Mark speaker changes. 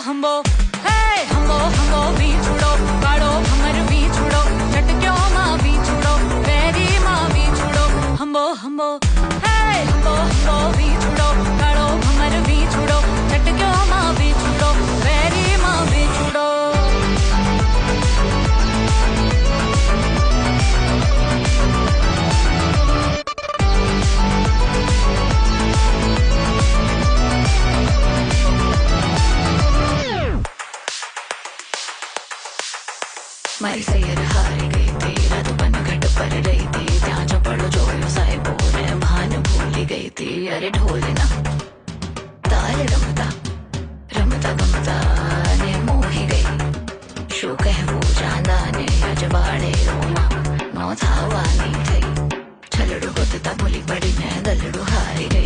Speaker 1: हम्बो हे हम्बो भी छुड़ो काड़ो भमर भी छुड़ो झटक्यो माँ भी छुड़ो वेरी माँ भी छुड़ो हम्बो हे हम्बो भी छुड़ो काड़ो भमर भी छुड़ो झटक्यो माँ भी छुड़ो वेरी माँ भी छुड़ो मारी सैर हारी गई थी रात बन घट पर रही थी जहाँ जो पढ़ो जो साए बोले भान भूली गई थी अरे ढोलना ताल रमता रमता गमता ने मोही गई शो कहवो चांदा ने अजवाड़े रोमा नौ थावानी थई छलड़ो गोतता भूली पड़ी ने दलड़ो हारी गई